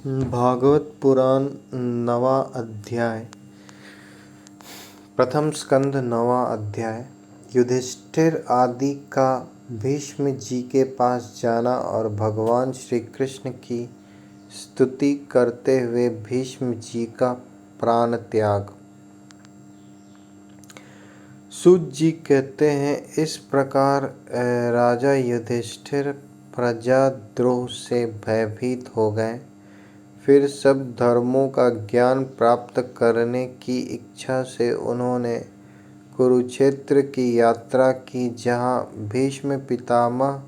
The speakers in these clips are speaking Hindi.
भागवत पुराण नवा अध्याय। प्रथम स्कंध नवा अध्याय। युधिष्ठिर आदि का भीष्म जी के पास जाना और भगवान श्री कृष्ण की स्तुति करते हुए भीष्म जी का प्राण त्याग। सूत जी कहते हैं, इस प्रकार राजा युधिष्ठिर प्रजाद्रोह से भयभीत हो गए। फिर सब धर्मों का ज्ञान प्राप्त करने की इच्छा से उन्होंने कुरुक्षेत्र की यात्रा की, जहाँ भीष्म पितामह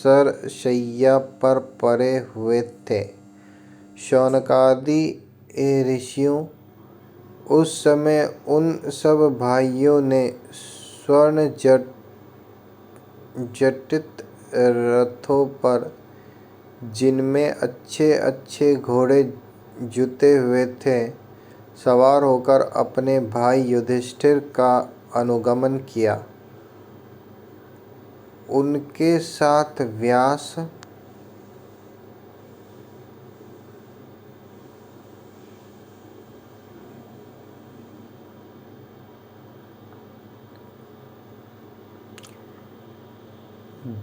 सरशय्या पर पड़े हुए थे। शौनकादि ऋषियों उस समय उन सब भाइयों ने स्वर्ण जटित रथों पर, जिनमें अच्छे अच्छे घोड़े जुते हुए थे, सवार होकर अपने भाई युधिष्ठिर का अनुगमन किया। उनके साथ व्यास,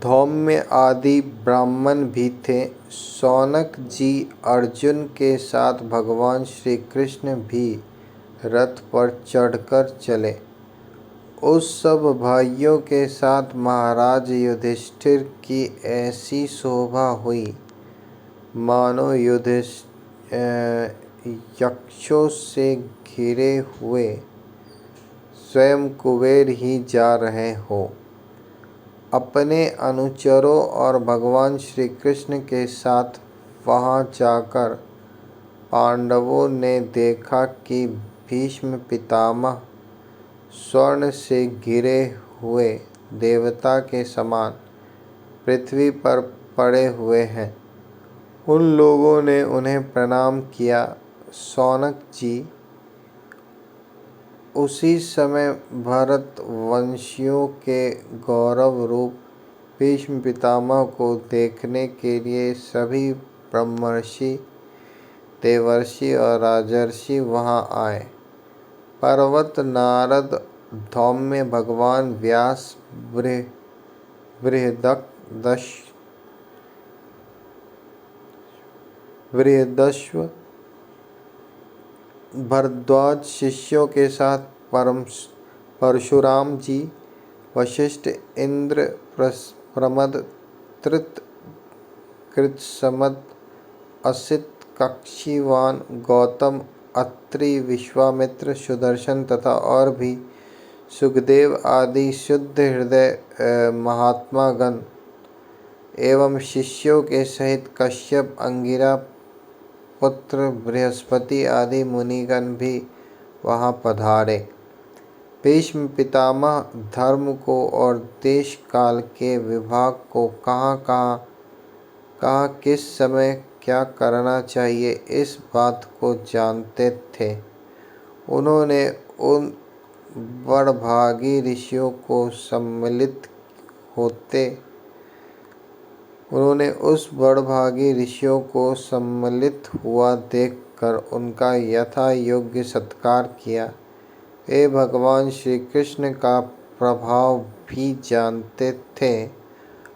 धौम्य आदि ब्राह्मण भी थे। शौनक जी अर्जुन के साथ भगवान श्री कृष्ण भी रथ पर चढ़कर चले। उस सब भाइयों के साथ महाराज युधिष्ठिर की ऐसी शोभा हुई, मानो यक्षों से घिरे हुए स्वयं कुबेर ही जा रहे हो। अपने अनुचरों और भगवान श्री कृष्ण के साथ वहां जाकर पांडवों ने देखा कि भीष्म पितामह स्वर्ण से घिरे हुए देवता के समान पृथ्वी पर पड़े हुए हैं। उन लोगों ने उन्हें प्रणाम किया। शौनक जी उसी समय भरतवंशियों के गौरव रूप भीष्म पितामह को देखने के लिए सभी ब्रह्मर्षि, देवर्षि और राजर्षि वहां आए। पर्वत, नारद, धौम्य, भगवान व्यास, बृहदश्व, भरद्वाज शिष्यों के साथ परशुराम जी, वशिष्ठ, इंद्र, प्रमद, त्रित, कृतसमद, असित, कक्षीवान, गौतम, अत्रि, विश्वामित्र, सुदर्शन तथा और भी सुखदेव आदि शुद्ध हृदय महात्मागण एवं शिष्यों के सहित कश्यप, अंगिरा पुत्र बृहस्पति आदि मुनिगण भी वहां पधारे। भीष्म पितामह धर्म को और देश काल के विभाग को कहाँ किस समय क्या करना चाहिए, इस बात को जानते थे। उन्होंने उन बड़भागी ऋषियों को सम्मिलित हुआ देखकर उनका यथा योग्य सत्कार किया। वे भगवान श्री कृष्ण का प्रभाव भी जानते थे,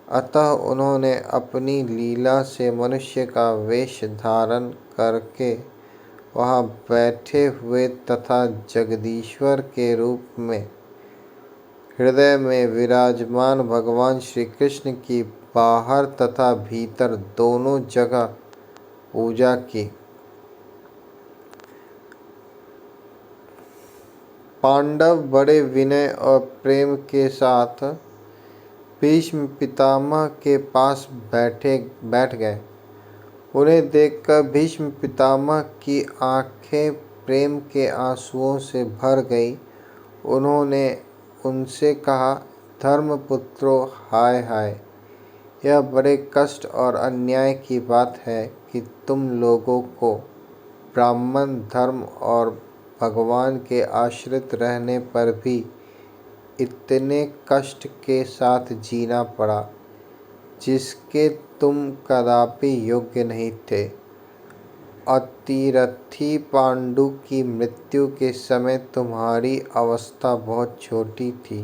अतः उन्होंने अपनी लीला से मनुष्य का वेश धारण करके वहां बैठे हुए तथा जगदीश्वर के रूप में हृदय में विराजमान भगवान श्री कृष्ण की बाहर तथा भीतर दोनों जगह पूजा की। पांडव बड़े विनय और प्रेम के साथ भीष्म पितामह के पास बैठ गए। उन्हें देखकर भीष्म पितामह की आंखें प्रेम के आंसुओं से भर गई। उन्होंने उनसे कहा, धर्मपुत्रों, हाय हाय, यह बड़े कष्ट और अन्याय की बात है कि तुम लोगों को ब्राह्मण धर्म और भगवान के आश्रित रहने पर भी इतने कष्ट के साथ जीना पड़ा। जिसके तुम कदापि योग्य नहीं थे। अतिरथी पांडु की मृत्यु के समय तुम्हारी अवस्था बहुत छोटी थी।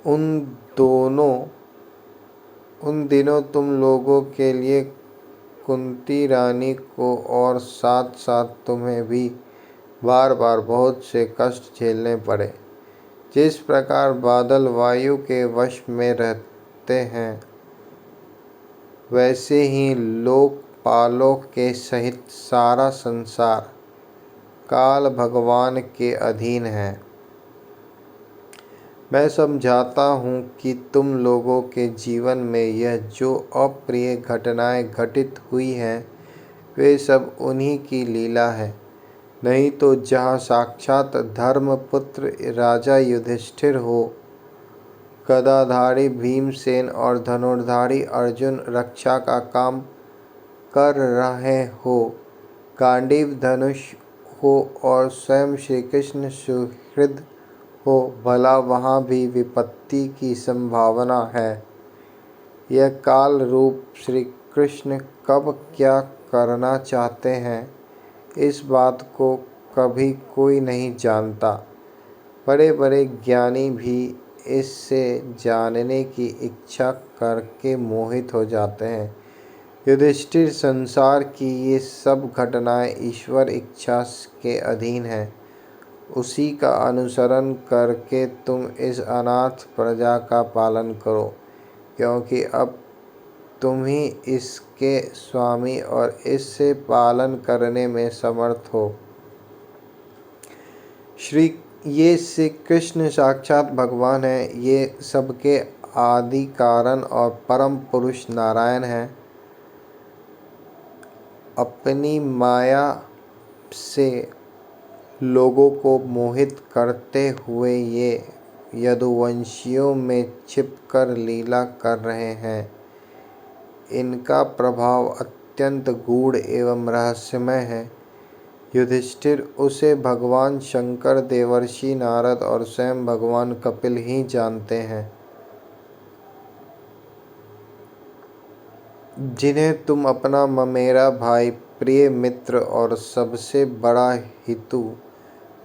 उन दिनों तुम लोगों के लिए कुंती रानी को और साथ साथ तुम्हें भी बार बार बहुत से कष्ट झेलने पड़े। जिस प्रकार बादल वायु के वश में रहते हैं, वैसे ही लोकपालों के सहित सारा संसार काल भगवान के अधीन है। मैं समझाता हूँ कि तुम लोगों के जीवन में यह जो अप्रिय घटनाएं घटित हुई हैं, वे सब उन्हीं की लीला है। नहीं तो जहाँ साक्षात धर्मपुत्र राजा युधिष्ठिर हो, गदाधारी भीमसेन और धनुर्धारी अर्जुन रक्षा का काम कर रहे हो, गांडीव धनुष हो और स्वयं श्री कृष्ण सुहृद हो, भला वहाँ भी विपत्ति की संभावना है। यह काल रूप श्री कृष्ण कब क्या करना चाहते हैं, इस बात को कभी कोई नहीं जानता। बड़े बड़े ज्ञानी भी इससे जानने की इच्छा करके मोहित हो जाते हैं। युधिष्ठिर, संसार की ये सब घटनाएं ईश्वर इच्छा के अधीन हैं। उसी का अनुसरण करके तुम इस अनाथ प्रजा का पालन करो, क्योंकि अब तुम ही इसके स्वामी और इससे पालन करने में समर्थ हो। ये श्री कृष्ण साक्षात भगवान हैं। ये सबके आदि कारण और परम पुरुष नारायण हैं। अपनी माया से लोगों को मोहित करते हुए ये यदुवंशियों में छिपकर लीला कर रहे हैं। इनका प्रभाव अत्यंत गूढ़ एवं रहस्यमय है। युधिष्ठिर, उसे भगवान शंकर, देवर्षि नारद और स्वयं भगवान कपिल ही जानते हैं, जिन्हें तुम अपना ममेरा भाई, प्रिय मित्र और सबसे बड़ा हितु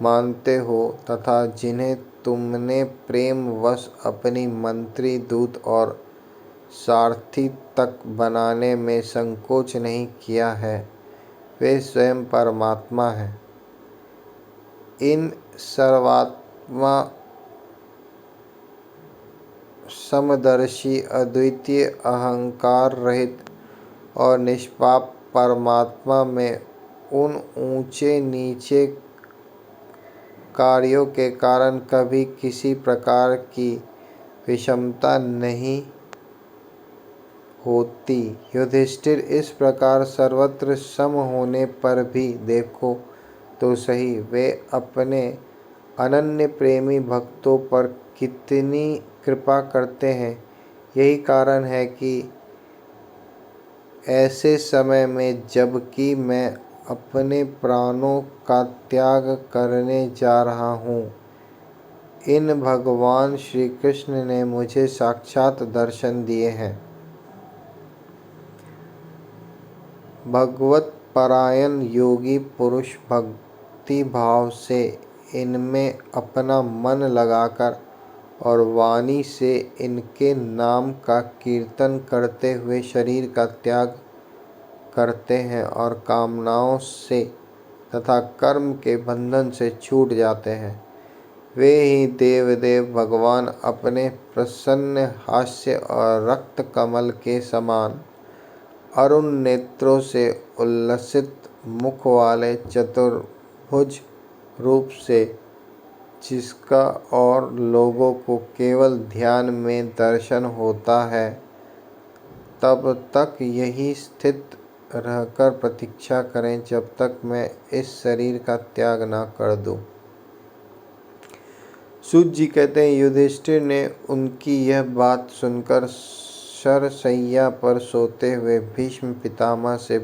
मानते हो, तथा जिन्हें तुमने प्रेम वश अपनी मंत्री, दूत और सारथी तक बनाने में संकोच नहीं किया है। वे स्वयं परमात्मा हैं। इन सर्वात्मा समदर्शी, अद्वितीय, अहंकार रहित और निष्पाप परमात्मा में उन ऊंचे नीचे कार्यों के कारण कभी किसी प्रकार की विषमता नहीं होती। युधिष्ठिर, इस प्रकार सर्वत्र सम होने पर भी देखो तो सही, वे अपने अनन्य प्रेमी भक्तों पर कितनी कृपा करते हैं। यही कारण है कि ऐसे समय में, जबकि मैं अपने प्राणों का त्याग करने जा रहा हूँ, इन भगवान श्री कृष्ण ने मुझे साक्षात दर्शन दिए हैं। भगवत परायण योगी पुरुष भक्ति भाव से इनमें अपना मन लगाकर और वाणी से इनके नाम का कीर्तन करते हुए शरीर का त्याग करते हैं और कामनाओं से तथा कर्म के बंधन से छूट जाते हैं। वे ही देवदेव भगवान अपने प्रसन्न हास्य और रक्त कमल के समान अरुण नेत्रों से उल्लसित मुख वाले चतुर्भुज रूप से, जिसका और लोगों को केवल ध्यान में दर्शन होता है, तब तक यही स्थित रहकर प्रतीक्षा करें जब तक मैं इस शरीर का त्याग न कर दूं। सूत जी कहते हैं, युधिष्ठिर ने उनकी यह बात सुनकर शरशैया पर सोते हुए भीष्म पितामह से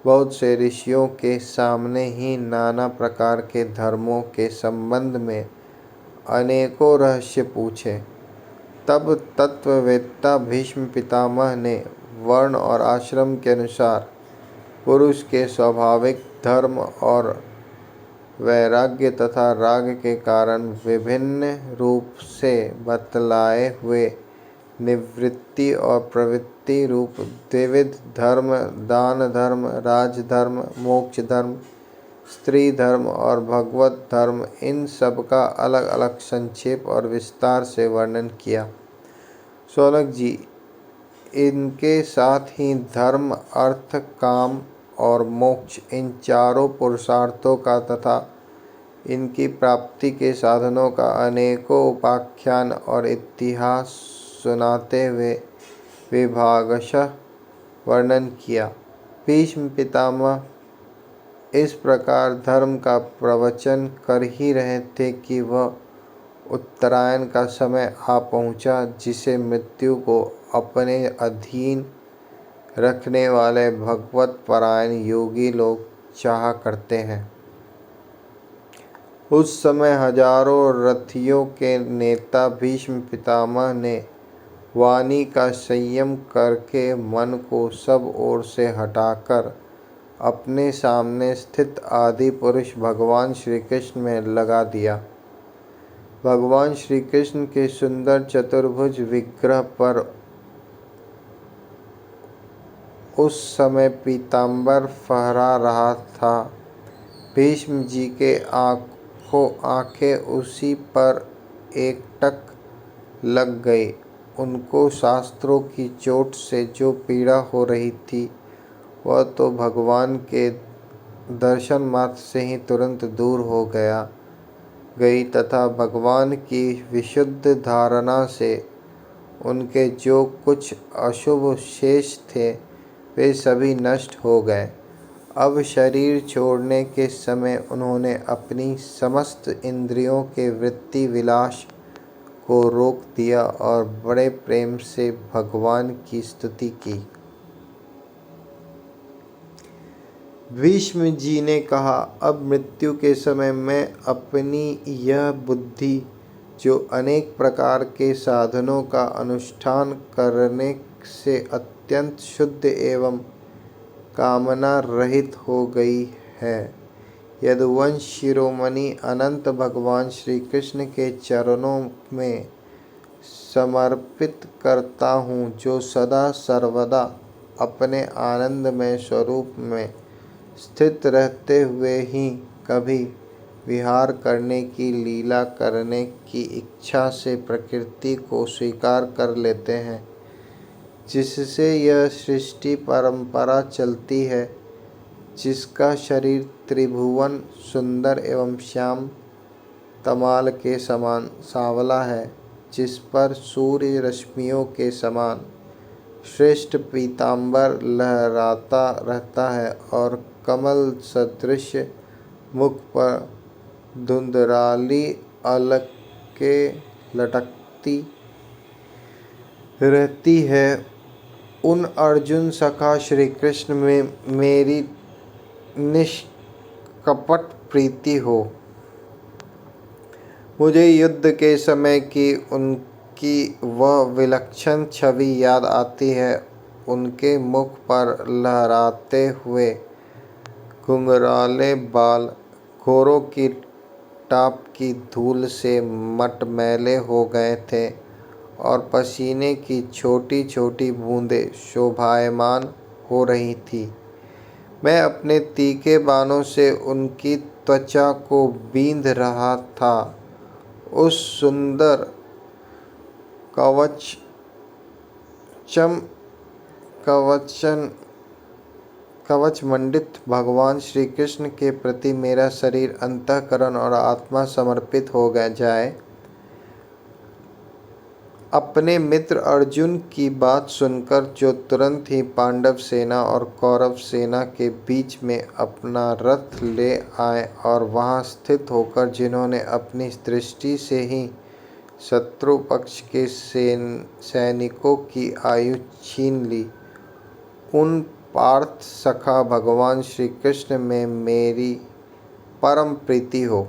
बहुत से ऋषियों के सामने ही नाना प्रकार के धर्मों के संबंध में अनेकों रहस्य पूछे। तब तत्ववेत्ता भीष्म पितामह ने वर्ण और आश्रम के अनुसार पुरुष के स्वाभाविक धर्म और वैराग्य तथा राग के कारण विभिन्न रूप से बतलाए हुए निवृत्ति और प्रवृत्ति रूप द्विविध धर्म, दान धर्म, राजधर्म, मोक्ष धर्म, स्त्री धर्म और भगवत धर्म, इन सब का अलग अलग संक्षेप और विस्तार से वर्णन किया। शौनक जी, इनके साथ ही धर्म, अर्थ, काम और मोक्ष, इन चारों पुरुषार्थों का तथा इनकी प्राप्ति के साधनों का अनेकों उपाख्यान और इतिहास सुनाते हुए विभागशः वर्णन किया। भीष्म पितामह इस प्रकार धर्म का प्रवचन कर ही रहे थे कि वह उत्तरायण का समय आ पहुंचा, जिसे मृत्यु को अपने अधीन रखने वाले भगवत परायण योगी लोग चाहा करते हैं। उस समय हजारों रथियों के नेता भीष्म पितामह ने वाणी का संयम करके मन को सब ओर से हटाकर अपने सामने स्थित आदि पुरुष भगवान श्री कृष्ण में लगा दिया। भगवान श्री कृष्ण के सुंदर चतुर्भुज विग्रह पर उस समय पीताम्बर फहरा रहा था। भीष्म जी के आंखें उसी पर एकटक लग गई। उनको शास्त्रों की चोट से जो पीड़ा हो रही थी वह तो भगवान के दर्शन मात्र से ही तुरंत दूर हो गई तथा भगवान की विशुद्ध धारणा से उनके जो कुछ अशुभ शेष थे वे सभी नष्ट हो गए। अब शरीर छोड़ने के समय उन्होंने अपनी समस्त इंद्रियों के वृत्ति विलास को रोक दिया और बड़े प्रेम से भगवान की स्तुति की। भीष्म जी ने कहा, अब मृत्यु के समय मैं अपनी यह बुद्धि, जो अनेक प्रकार के साधनों का अनुष्ठान करने से अत्यंत शुद्ध एवं कामना रहित हो गई है, यदुवंश शिरोमणि अनंत भगवान श्री कृष्ण के चरणों में समर्पित करता हूँ, जो सदा सर्वदा अपने आनंदमय स्वरूप में स्थित रहते हुए ही कभी विहार करने की लीला करने की इच्छा से प्रकृति को स्वीकार कर लेते हैं, जिससे यह सृष्टि परंपरा चलती है, जिसका शरीर त्रिभुवन सुंदर एवं श्याम तमाल के समान सांवला है, जिस पर सूर्य रश्मियों के समान श्रेष्ठ पीताम्बर लहराता रहता है और कमल सदृश मुख पर धुंधराली अलकें लटकती रहती है। उन अर्जुन सखा श्री कृष्ण में मेरी निष्कपट प्रीति हो। मुझे युद्ध के समय की उनकी वह विलक्षण छवि याद आती है। उनके मुख पर लहराते हुए घुंघराले बाल घोड़ों की टाप की धूल से मटमैले हो गए थे और पसीने की छोटी छोटी बूंदें शोभायमान हो रही थी। मैं अपने तीखे बाणों से उनकी त्वचा को बींध रहा था। उस सुंदर कवच मंडित भगवान श्री कृष्ण के प्रति मेरा शरीर, अंतःकरण और आत्मा समर्पित हो जाए। अपने मित्र अर्जुन की बात सुनकर, जो तुरंत ही पांडव सेना और कौरव सेना के बीच में अपना रथ ले आए और वहां स्थित होकर जिन्होंने अपनी दृष्टि से ही शत्रु पक्ष के सैनिकों की आयु छीन ली, उन पार्थ सखा भगवान श्री कृष्ण में मेरी परम प्रीति हो।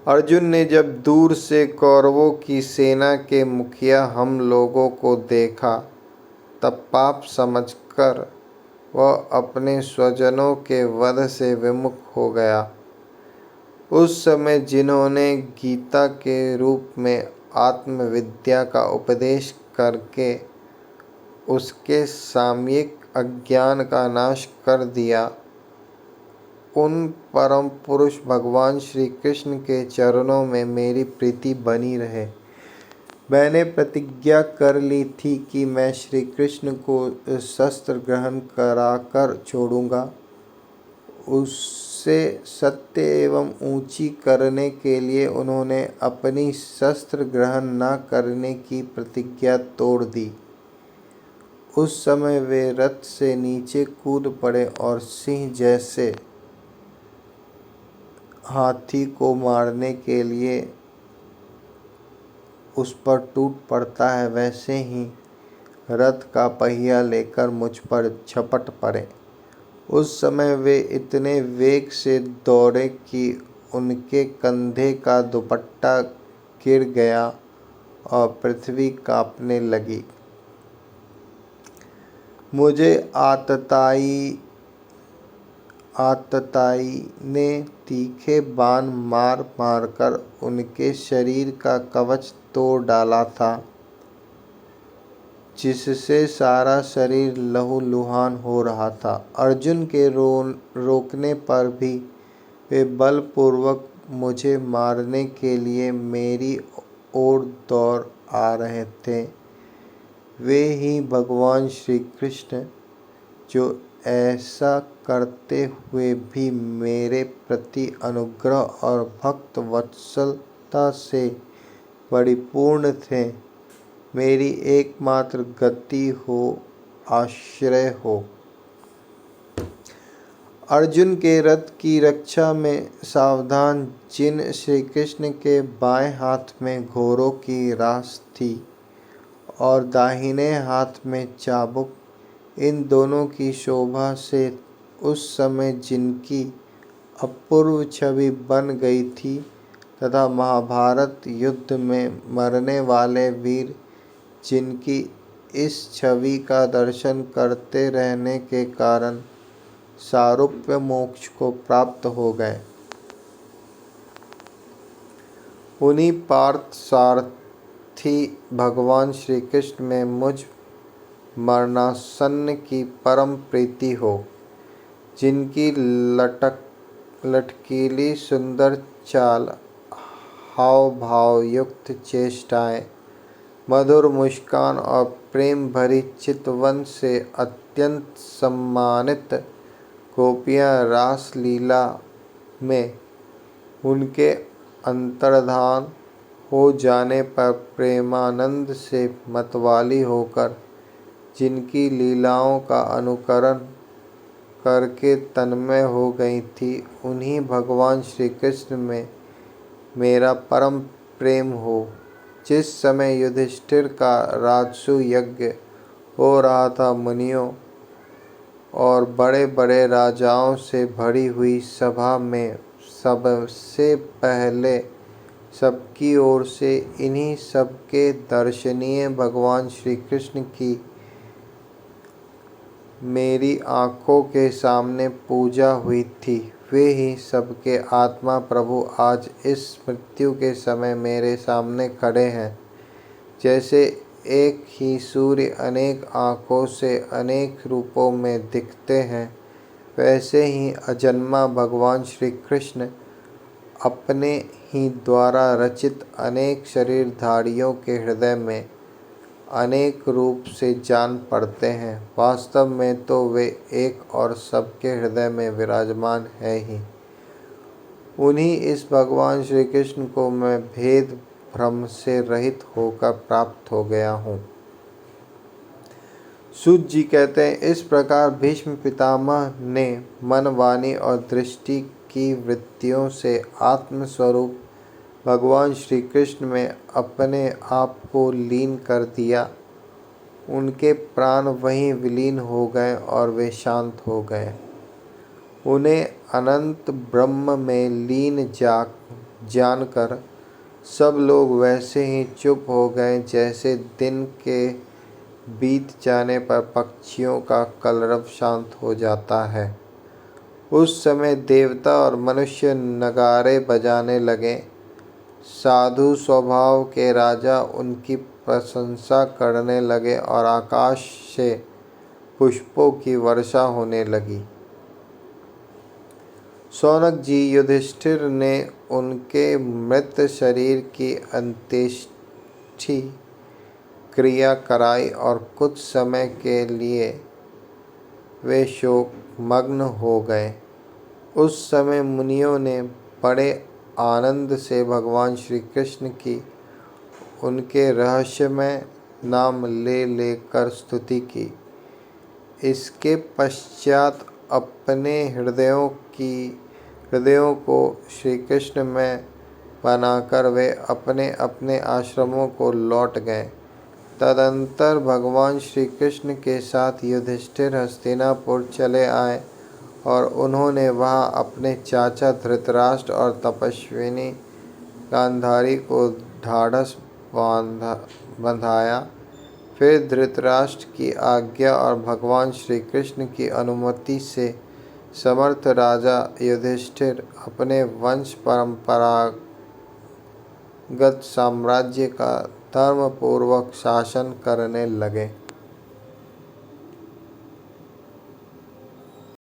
अर्जुन ने जब दूर से कौरवों की सेना के मुखिया हम लोगों को देखा तब पाप समझकर वह अपने स्वजनों के वध से विमुख हो गया। उस समय जिन्होंने गीता के रूप में आत्मविद्या का उपदेश करके उसके सामयिक अज्ञान का नाश कर दिया, उन परम पुरुष भगवान श्री कृष्ण के चरणों में मेरी प्रीति बनी रहे। मैंने प्रतिज्ञा कर ली थी कि मैं श्री कृष्ण को शस्त्र ग्रहण कराकर छोड़ूंगा। उससे सत्य एवं ऊंची करने के लिए उन्होंने अपनी शस्त्र ग्रहण न करने की प्रतिज्ञा तोड़ दी। उस समय वे रथ से नीचे कूद पड़े और सिंह जैसे हाथी को मारने के लिए उस पर टूट पड़ता है, वैसे ही रथ का पहिया लेकर मुझ पर झपट पड़े। उस समय वे इतने वेग से दौड़े कि उनके कंधे का दुपट्टा गिर गया और पृथ्वी कांपने लगी। मुझे आतताई ने तीखे बाण मार मारकर उनके शरीर का कवच तोड़ डाला था, जिससे सारा शरीर लहूलुहान हो रहा था। अर्जुन के रोकने पर भी वे बलपूर्वक मुझे मारने के लिए मेरी ओर दौड़ आ रहे थे। वे ही भगवान श्री कृष्ण जो ऐसा करते हुए भी मेरे प्रति अनुग्रह और भक्त वत्सलता से परिपूर्ण थे, मेरी एकमात्र गति हो, आश्रय हो। अर्जुन के रथ की रक्षा में सावधान जिन श्री कृष्ण के बाएं हाथ में घोड़ों की रास थी और दाहिने हाथ में चाबुक, इन दोनों की शोभा से उस समय जिनकी अपूर्व छवि बन गई थी तथा महाभारत युद्ध में मरने वाले वीर जिनकी इस छवि का दर्शन करते रहने के कारण सारूप्य मोक्ष को प्राप्त हो गए, उन्हीं पार्थ सारथी भगवान श्री कृष्ण में मुझ मरणासन्न की परम प्रीति हो, जिनकी लटकीली सुंदर चाल, हाव भाव युक्त चेष्टाएं, मधुर मुस्कान और प्रेम भरी चितवन से अत्यंत सम्मानित गोपियां रास लीला में उनके अंतर्धान हो जाने पर प्रेमानंद से मतवाली होकर जिनकी लीलाओं का अनुकरण करके तन्मय हो गई थी, उन्हीं भगवान श्री कृष्ण में मेरा परम प्रेम हो। जिस समय युधिष्ठिर का राजसूय यज्ञ हो रहा था, मुनियों और बड़े बड़े राजाओं से भरी हुई सभा में सबसे पहले सबकी ओर से इन्हीं सबके दर्शनीय भगवान श्री कृष्ण की मेरी आँखों के सामने पूजा हुई थी। वे ही सबके आत्मा प्रभु आज इस मृत्यु के समय मेरे सामने खड़े हैं। जैसे एक ही सूर्य अनेक आँखों से अनेक रूपों में दिखते हैं, वैसे ही अजन्मा भगवान श्री कृष्ण अपने ही द्वारा रचित अनेक शरीरधारियों के हृदय में अनेक रूप से जान पड़ते हैं। वास्तव में तो वे एक और सबके हृदय में विराजमान है ही। उन्हीं इस भगवान श्री कृष्ण को मैं भेद भ्रम से रहित होकर प्राप्त हो गया हूँ। सूत जी कहते हैं, इस प्रकार भीष्म पितामह ने मन, वाणी और दृष्टि की वृत्तियों से आत्मस्वरूप भगवान श्री कृष्ण में अपने आप को लीन कर दिया। उनके प्राण वहीं विलीन हो गए और वे शांत हो गए। उन्हें अनंत ब्रह्म में लीन जान जानकर सब लोग वैसे ही चुप हो गए जैसे दिन के बीत जाने पर पक्षियों का कलरव शांत हो जाता है। उस समय देवता और मनुष्य नगाड़े बजाने लगे। साधु स्वभाव के राजा उनकी प्रशंसा करने लगे और आकाश से पुष्पों की वर्षा होने लगी। शौनक जी युधिष्ठिर ने उनके मृत शरीर की अंत्येष्टि क्रिया कराई और कुछ समय के लिए वे शोकमग्न हो गए। उस समय मुनियों ने बड़े आनंद से भगवान श्री कृष्ण की उनके रहस्यमय नाम ले लेकर स्तुति की। इसके पश्चात अपने हृदयों को श्री कृष्ण में बनाकर वे अपने अपने आश्रमों को लौट गए। तदंतर भगवान श्री कृष्ण के साथ युधिष्ठिर हस्तिनापुर चले आए और उन्होंने वहां अपने चाचा धृतराष्ट्र और तपस्विनी गांधारी को ढाढ़स बंधाया। फिर धृतराष्ट्र की आज्ञा और भगवान श्री कृष्ण की अनुमति से समर्थ राजा युधिष्ठिर अपने वंश परंपरागत साम्राज्य का धर्मपूर्वक शासन करने लगे।